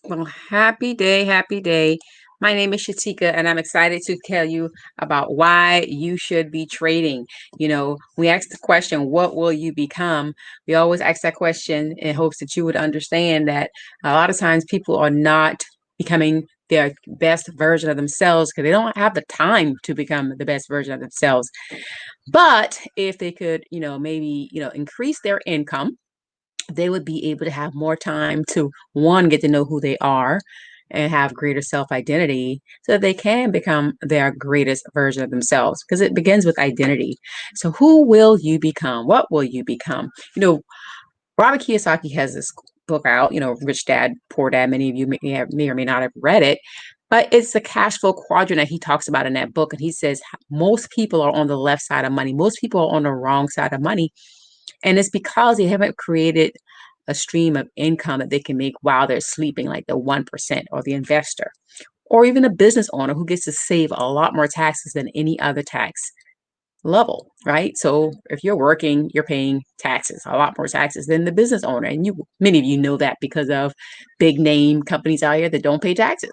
Well, happy day, happy day. My name is Shateka, and I'm excited to tell you about why you should be trading. We ask the question, what will you become? We always ask that question in hopes that you would understand that a lot of times people are not becoming their best version of themselves because they don't have the time to become the best version of themselves. But if they could, maybe, increase their income, they would be able to have more time to one, get to know who they are and have greater self-identity so that they can become their greatest version of themselves, because it begins with identity. So who will you become? What will you become? Robert Kiyosaki has this book out, Rich Dad, Poor Dad. Many of you may or may not have read it, but it's the cash flow quadrant that he talks about in that book. And he says most people are on the left side of money. Most people are on the wrong side of money. And it's because they haven't created a stream of income that they can make while they're sleeping, like the 1% or the investor, or even a business owner who gets to save a lot more taxes than any other tax level, right? So if you're working, you're paying taxes, a lot more taxes than the business owner. And many of you know that because of big name companies out here that don't pay taxes.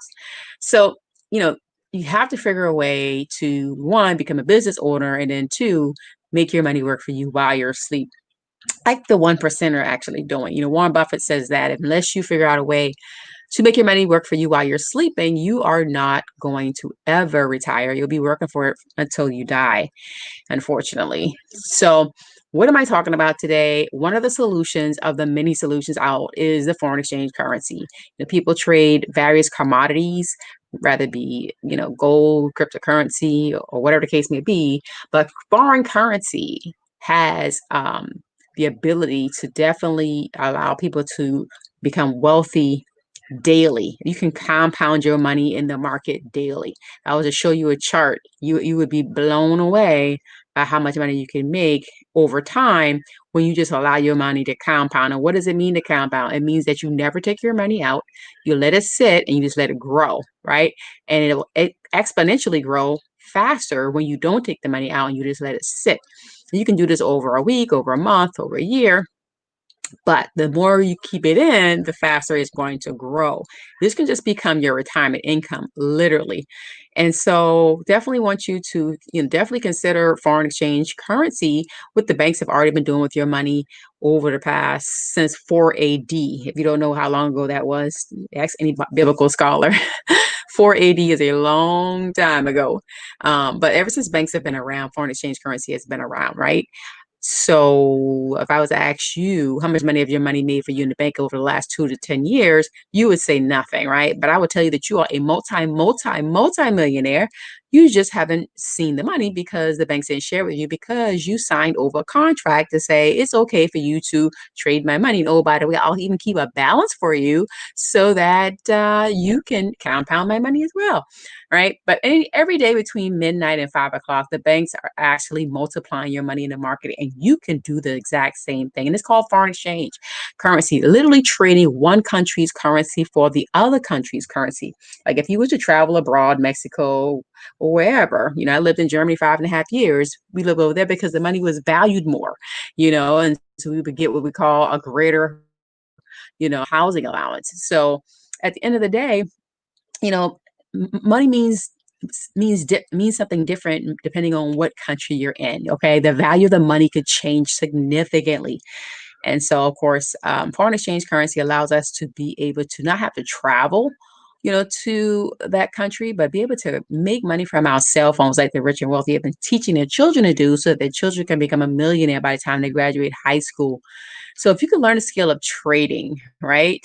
So, you know, you have to figure a way to one, become a business owner, and then two, make your money work for you while you're asleep, like the 1% are actually doing. Warren Buffett says that unless you figure out a way to make your money work for you while you're sleeping, you are not going to ever retire. You'll be working for it until you die, unfortunately. So, what am I talking about today? One of the solutions of the many solutions out is the foreign exchange currency. People trade various commodities, rather be, gold, cryptocurrency, or whatever the case may be. But foreign currency has the ability to definitely allow people to become wealthy daily. You can compound your money in the market daily. I was to show you a chart, you would be blown away by how much money you can make over time when you just allow your money to compound. And what does it mean to compound? It means that you never take your money out, you let it sit, and you just let it grow, right? And it exponentially grow faster when you don't take the money out and you just let it sit. You can do this over a week, over a month, over a year, but the more you keep it in, the faster it's going to grow. This can just become your retirement income, literally. And so definitely want you to, definitely consider foreign exchange currency, what the banks have already been doing with your money over the past since 4 AD. If you don't know how long ago that was, ask any biblical scholar. 4 AD is a long time ago. But ever since banks have been around, foreign exchange currency has been around, right? So if I was to ask you how much money have your money made for you in the bank over the last 2 to 10 years, you would say nothing, right? But I would tell you that you are a multi millionaire. You just haven't seen the money because the banks didn't share with you because you signed over a contract to say it's okay for you to trade my money. And oh, by the way, I'll even keep a balance for you so that you can compound my money as well, right? But every day between midnight and 5 o'clock, the banks are actually multiplying your money in the market, and you can do the exact same thing. And it's called foreign exchange currency, literally trading one country's currency for the other country's currency. Like if you were to travel abroad, Mexico, or wherever, I lived in Germany 5.5 years. We lived over there because the money was valued more, and so we would get what we call a greater, housing allowance. So at the end of the day, you know, money means something different depending on what country you're in. Okay, the value of the money could change significantly, and so of course, foreign exchange currency allows us to be able to not have to travel, to that country, but be able to make money from our cell phones, like the rich and wealthy have been teaching their children to do, so that their children can become a millionaire by the time they graduate high school. So if you can learn the skill of trading, right?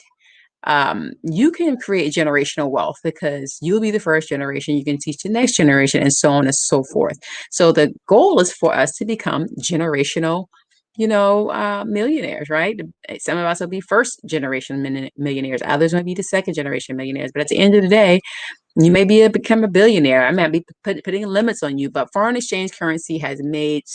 You can create generational wealth because you'll be the first generation. You can teach the next generation, and so on and so forth. So the goal is for us to become generational, millionaires, right? Some of us will be first generation millionaires. Others might be the second generation millionaires. But at the end of the day, you may become a billionaire. I might be putting limits on you, but foreign exchange currency has made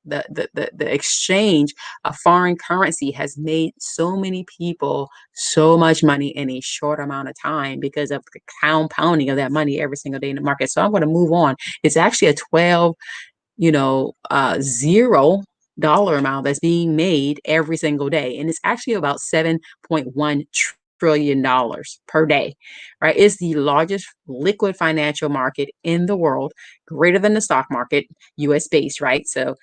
the exchange of foreign currency has made so many people so much money in a short amount of time because of the compounding of that money every single day in the market. So I'm going to move on. It's actually a 12, $0 amount that's being made every single day, and it's actually about 7.1 trillion dollars per day, right? It's the largest liquid financial market in the world, greater than the stock market, US based, right? So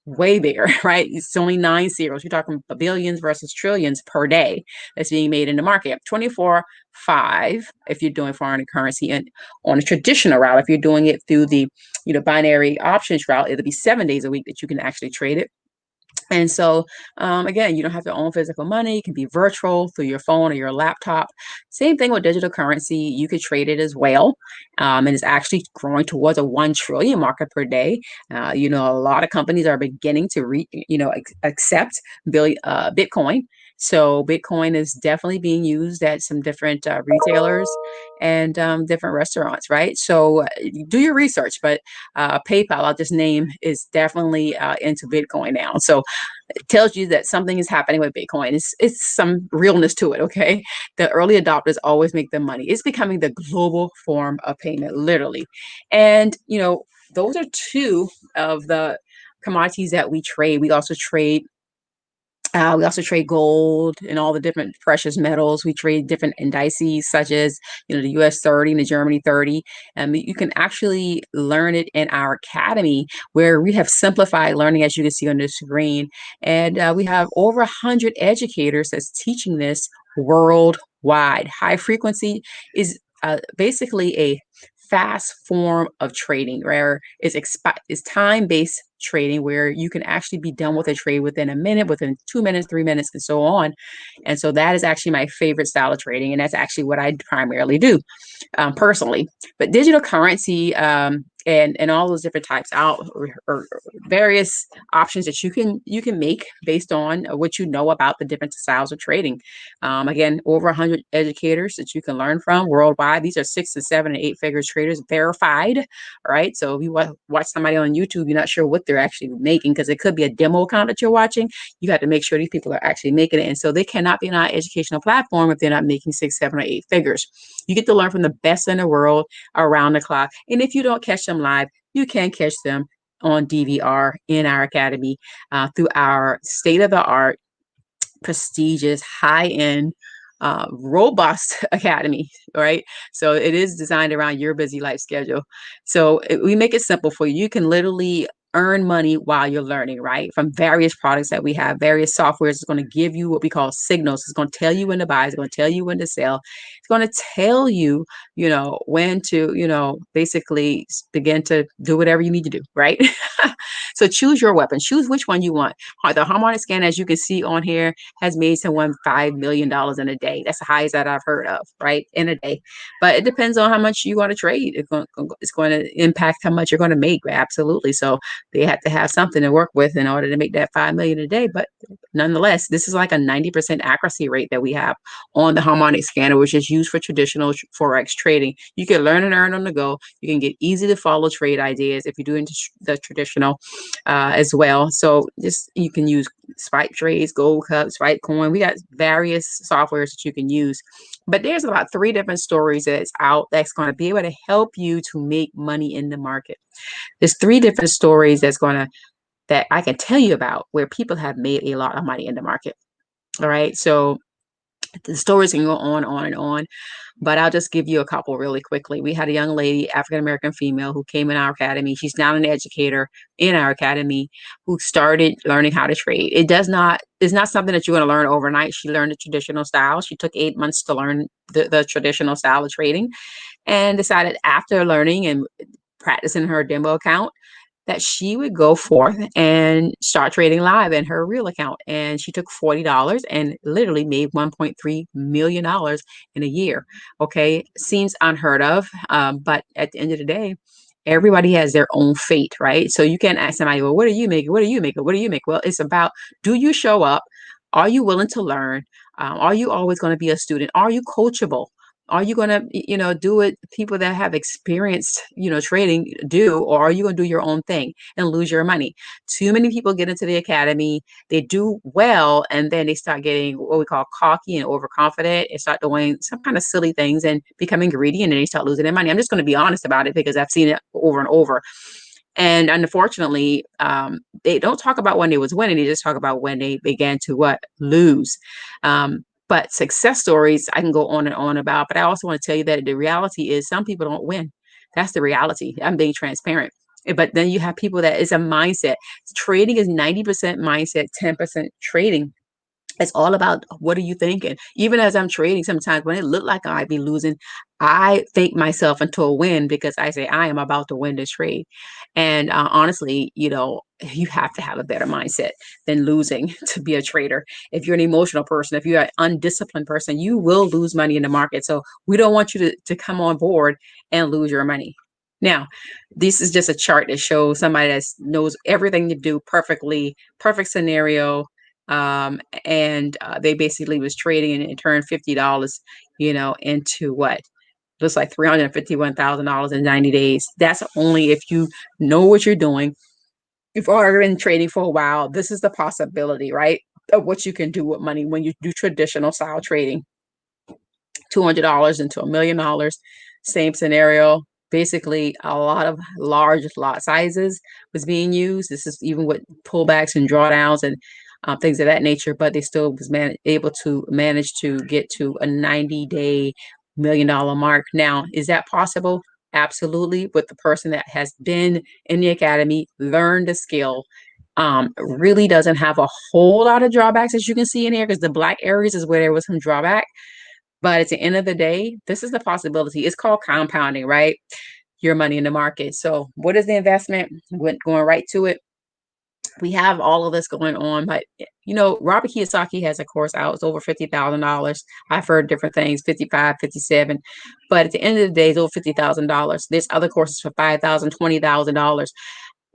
way bigger, right? It's only nine zeros. You're talking billions versus trillions per day that's being made in the market. 24/5 if you're doing foreign currency, and on a traditional route, if you're doing it through the binary options route, it'll be 7 days a week that you can actually trade it. And so, again, you don't have to own physical money. It can be virtual through your phone or your laptop. Same thing with digital currency. You could trade it as well. And it's actually growing towards a 1 trillion market per day. A lot of companies are beginning to accept Bitcoin. So Bitcoin is definitely being used at some different retailers and different restaurants, right? So do your research, but PayPal, I'll just name, is definitely into Bitcoin now. So it tells you that something is happening with Bitcoin. It's some realness to it, okay? The early adopters always make the money. It's becoming the global form of payment, literally. And, those are two of the commodities that we trade. We also trade gold and all the different precious metals. We trade different indices such as, the US 30 and the Germany 30. And you can actually learn it in our academy where we have simplified learning, as you can see on the screen. And we have over 100 educators that's teaching this worldwide. High frequency is basically a fast form of trading where it's time-based trading where you can actually be done with a trade within a minute, within 2 minutes, 3 minutes, and so on. And so that is actually my favorite style of trading, and that's actually what I primarily do personally. But digital currency and all those different types out or various options that you can make based on what you know about the different styles of trading. Again, over 100 educators that you can learn from worldwide. These are 6 to 7 and 8 figure traders, verified. All right. So if you watch somebody on YouTube, you're not sure what they're actually making because it could be a demo account that you're watching. You have to make sure these people are actually making it. And so they cannot be on our educational platform if they're not making 6, 7, or 8 figures. You get to learn from the best in the world around the clock. And if you don't catch them live, you can catch them on DVR in our academy through our state of the art, prestigious, high end, robust academy, right? So it is designed around your busy life schedule. So we make it simple for you. You can literally earn money while you're learning, right? From various products that we have, various softwares. It's going to give you what we call signals. It's going to tell you when to buy. It's going to tell you when to sell. It's going to tell you, when to, basically begin to do whatever you need to do, right? So choose your weapon. Choose which one you want. The harmonic scan, as you can see on here, has made someone $5 million in a day. That's the highest that I've heard of, right? In a day. But it depends on how much you want to trade. It's going to impact how much you're going to make. Absolutely. So they have to have something to work with in order to make that 5 million a day. But nonetheless, this is like a 90% accuracy rate that we have on the harmonic scanner, which is used for traditional forex trading. You can learn and earn on the go. You can get easy to follow trade ideas if you're doing the traditional as well. So just you can use Swipe Trades, Gold Cup, Swipe Coin. We got various softwares that you can use. But there's about 3 different stories that's out that's going to be able to help you to make money in the market. There's 3 different stories that I can tell you about where people have made a lot of money in the market. All right. So the stories can go on and on, but I'll just give you a couple really quickly. We had a young lady, African American female, who came in our academy. She's now an educator in our academy who started learning how to trade. It's not something that you're going to learn overnight. She learned the traditional style. She took 8 months to learn the traditional style of trading and decided after learning and practicing her demo account that she would go forth and start trading live in her real account. And she took $40 and literally made $1.3 million in a year. Okay. Seems unheard of. But at the end of the day, everybody has their own fate, right? So you can't ask somebody, well, what are you making? What are you making? What do you make? Well, it's about, do you show up? Are you willing to learn? Are you always going to be a student? Are you coachable? Are you going to, do what people that have experienced, trading do, or are you going to do your own thing and lose your money? Too many people get into the academy, they do well, and then they start getting what we call cocky and overconfident and start doing some kind of silly things and becoming greedy, and then they start losing their money. I'm just going to be honest about it because I've seen it over and over. And unfortunately, they don't talk about when they was winning. They just talk about when they began to lose. But success stories, I can go on and on about, but I also want to tell you that the reality is some people don't win. That's the reality. I'm being transparent. But then you have people that is a mindset. Trading is 90% mindset, 10% trading. It's all about what are you thinking? Even as I'm trading, sometimes when it looked like I might be losing, I think myself into a win because I say I am about to win this trade. And honestly, you have to have a better mindset than losing to be a trader. If you're an emotional person, if you're an undisciplined person, you will lose money in the market. So we don't want you to come on board and lose your money. Now, this is just a chart that shows somebody that knows everything to do perfectly, perfect scenario, and they basically was trading and turned $50, into what looks like $351,000 in 90 days. That's only if you know what you're doing. You've already been trading for a while. This is the possibility, right, of what you can do with money when you do traditional style trading. $200 into $1 million, same scenario. Basically, a lot of large lot sizes was being used. This is even with pullbacks and drawdowns and things of that nature, but they still was able to manage to get to a 90-day $1 million mark. Now, is that possible? Absolutely. With the person that has been in the academy, learned the skill, really doesn't have a whole lot of drawbacks, as you can see in here, because the black areas is where there was some drawback. But at the end of the day, this is the possibility. It's called compounding, right? Your money in the market. So what is the investment? Going right to it. We have all of this going on, but Robert Kiyosaki has a course out. It's over $50,000. I've heard different things, 55, 57. But at the end of the day, it's over $50,000. There's other courses for $5,000, $20,000.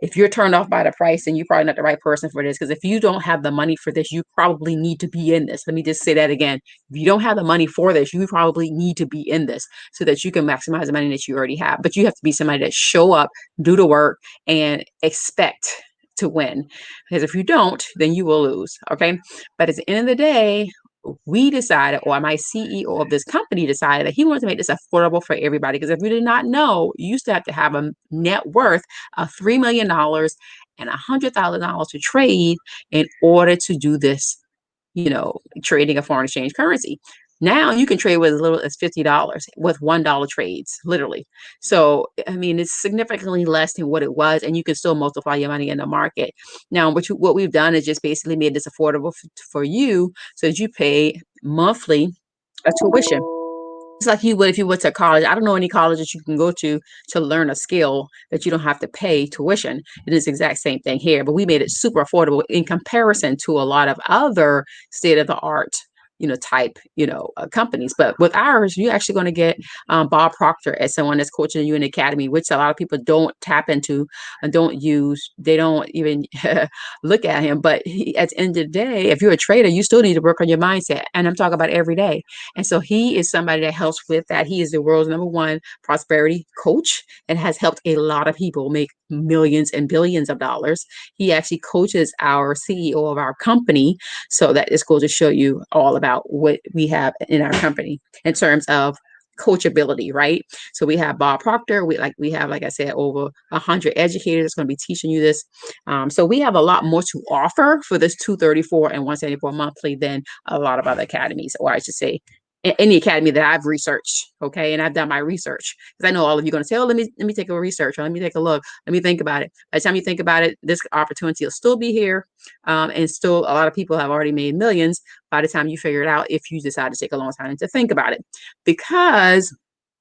If you're turned off by the price, then you're probably not the right person for this. Because if you don't have the money for this, you probably need to be in this. Let me just say that again. If you don't have the money for this, you probably need to be in this so that you can maximize the money that you already have. But you have to be somebody that show up, do the work, and expect to win. Because if you don't, then you will lose. Okay. But at the end of the day, we decided, or my CEO of this company decided that he wanted to make this affordable for everybody. Because if you did not know, you used to have to have a net worth of $3 million and $100,000 to trade in order to do this, trading a foreign exchange currency. Now you can trade with as little as $50 with $1 trades, literally. So, I mean, it's significantly less than what it was, and you can still multiply your money in the market. Now, what we've done is just basically made this affordable for you so that you pay monthly a tuition. It's like you would if you went to college. I don't know any colleges you can go to learn a skill that you don't have to pay tuition. It is the exact same thing here, but we made it super affordable in comparison to a lot of other state of the art, type, companies. But with ours, you're actually going to get Bob Proctor as someone that's coaching you in the academy, which a lot of people don't tap into and don't use. They don't even look at him. But at the end of the day, if you're a trader, you still need to work on your mindset. And I'm talking about every day. And so he is somebody that helps with that. He is the world's #1 prosperity coach and has helped a lot of people make millions and billions of dollars. He actually coaches our CEO of our company. So that just goes to show you all about what we have in our company in terms of coachability, right? So we have Bob Proctor. We have, like I said, over 100 educators that's going to be teaching you this. So we have a lot more to offer for this $234 and $174 monthly than a lot of other academies, or I should say in the academy that I've researched, okay, and I've done my research because I know all of you are going to say, "Oh, let me take a research, or let me take a look, let me think about it." By the time you think about it, this opportunity will still be here, and still a lot of people have already made millions by the time you figure it out. If you decide to take a long time to think about it, because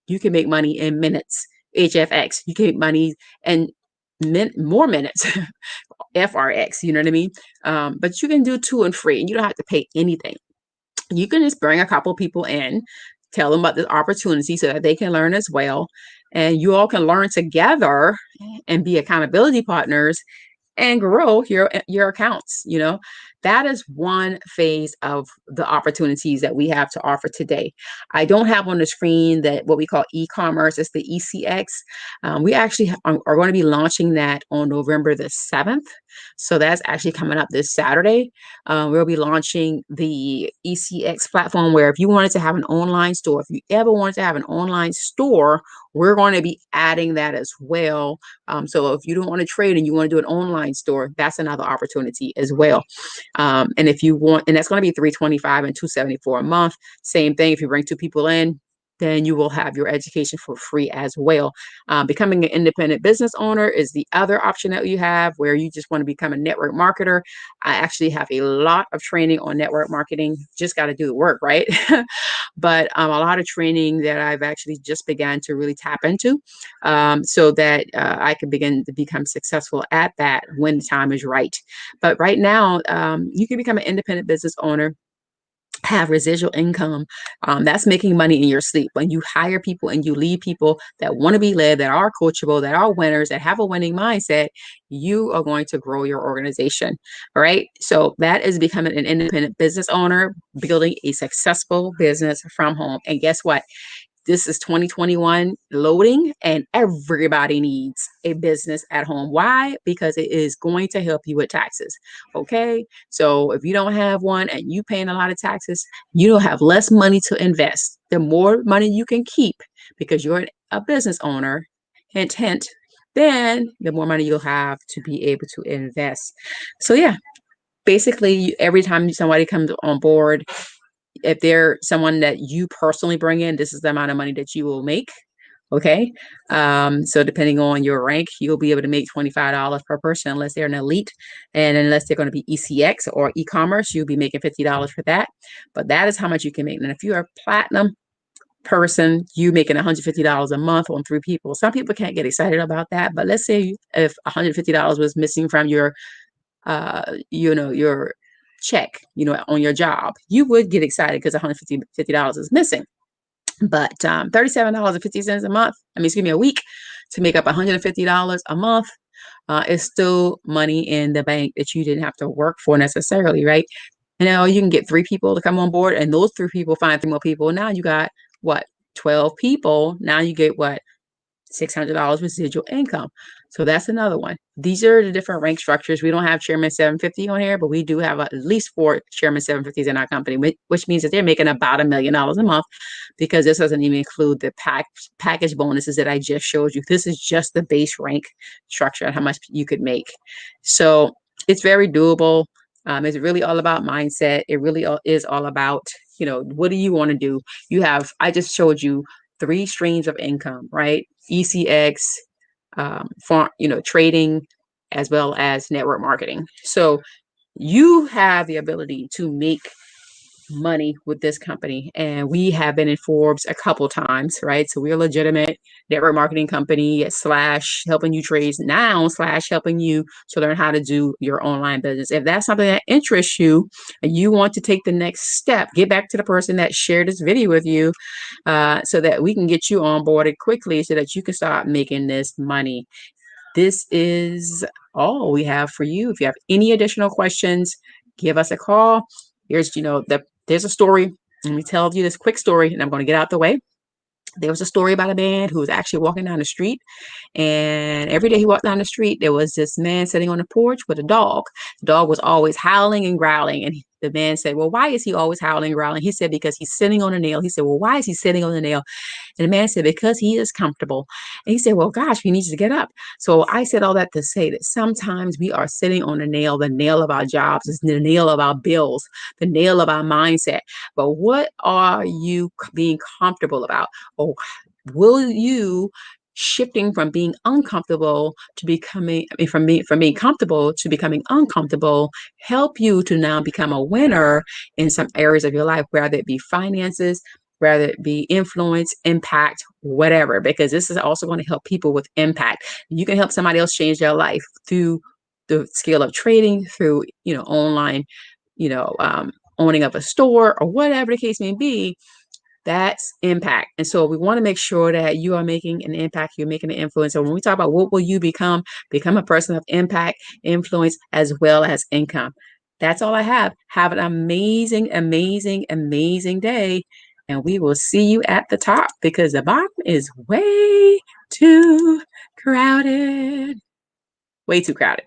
you can make money in minutes. HFX, you can make money in more minutes. FRX, you know what I mean? But you can do 2 and 3, and you don't have to pay anything. You can just bring a couple people in, tell them about this opportunity so that they can learn as well. And you all can learn together and be accountability partners and grow your accounts. That is one phase of the opportunities that we have to offer today. I don't have on the screen that what we call e-commerce. It's the ECX. We actually are going to be launching that on November the 7th. So that's actually coming up this Saturday. We'll be launching the ECX platform where if you wanted to have an online store, if you ever wanted to have an online store, we're going to be adding that as well. So if you don't want to trade and you want to do an online store, that's another opportunity as well. And if you want, and that's going to be $325 and $274 a month. Same thing. If you bring two people in, then you will have your education for free as well. Becoming an independent business owner is the other option that you have where you just want to become a network marketer. I actually have a lot of training on network marketing. Just got to do the work, right? But a lot of training that I've actually just began to really tap into so that I can begin to become successful at that when the time is right. But right now, you can become an independent business owner, have residual income. That's making money in your sleep. When you hire people and you lead people that want to be led, that are coachable, that are winners, that have a winning mindset, you are going to grow your organization. All right. So that is becoming an independent business owner, building a successful business from home. And guess what? This is 2021 loading, and everybody needs a business at home. Why? Because it is going to help you with taxes. Okay. So if you don't have one and you paying a lot of taxes, you don't have less money to invest. The more money you can keep because you're a business owner, hint, hint, then the more money you'll have to be able to invest. So yeah, basically every time somebody comes on board, if they're someone that you personally bring in, this is the amount of money that you will make. Okay. So depending on your rank, you'll be able to make $25 per person unless they're an elite. And unless they're going to be ECX or e-commerce, you'll be making $50 for that. But that is how much you can make. And if you're a platinum person, you making $150 a month on 3 people. Some people can't get excited about that. But let's say if $150 was missing from your your check, on your job, you would get excited because $150 is missing. But $37.50 a month, a week to make up $150 a month is still money in the bank that you didn't have to work for necessarily, right? And now you can get 3 people to come on board, and those 3 people find 3 more people. Now you got what? 12 people. Now you get what? $600 residual income. So that's another one. These are the different rank structures. We don't have Chairman 750 on here, but we do have at least 4 Chairman 750s in our company, which means that they're making about $1 million a month, because this doesn't even include the package bonuses that I just showed you. This is just the base rank structure and how much you could make. So it's very doable. It's really all about mindset. It really is all about, what do you want to do? I just showed you 3 streams of income, right? ECX, trading, as well as network marketing. So you have the ability to make money with this company, and we have been in Forbes a couple times, right? So we're a legitimate network marketing company / helping you trade now / helping you to learn how to do your online business. If that's something that interests you and you want to take the next step, get back to the person that shared this video with you so that we can get you onboarded quickly so that you can start making this money. This is all we have for you. If you have any additional questions, give us a call. There's a story. Let me tell you this quick story, and I'm going to get out the way. There was a story about a man who was actually walking down the street, and every day he walked down the street, there was this man sitting on the porch with a dog. The dog was always howling and growling, and the man said, well, why is he always howling and growling? He said, because he's sitting on a nail. He said, well, why is he sitting on the nail? And the man said, because he is comfortable. And he said, well, gosh, he needs to get up. So I said all that to say that sometimes we are sitting on the nail of our jobs, is the nail of our bills, the nail of our mindset. But what are you being comfortable about? Or will you shifting from being uncomfortable to becoming, from being comfortable to becoming uncomfortable, help you to now become a winner in some areas of your life, whether it be finances, whether it be influence, impact, whatever, because this is also going to help people with impact. You can help somebody else change their life through the skill of trading, through, online, owning of a store or whatever the case may be. That's impact. And so we want to make sure that you are making an impact, you're making an influence. So when we talk about what will you become a person of impact, influence, as well as income. That's all I have. Have an amazing, amazing, amazing day. And we will see you at the top, because the bottom is way too crowded. Way too crowded.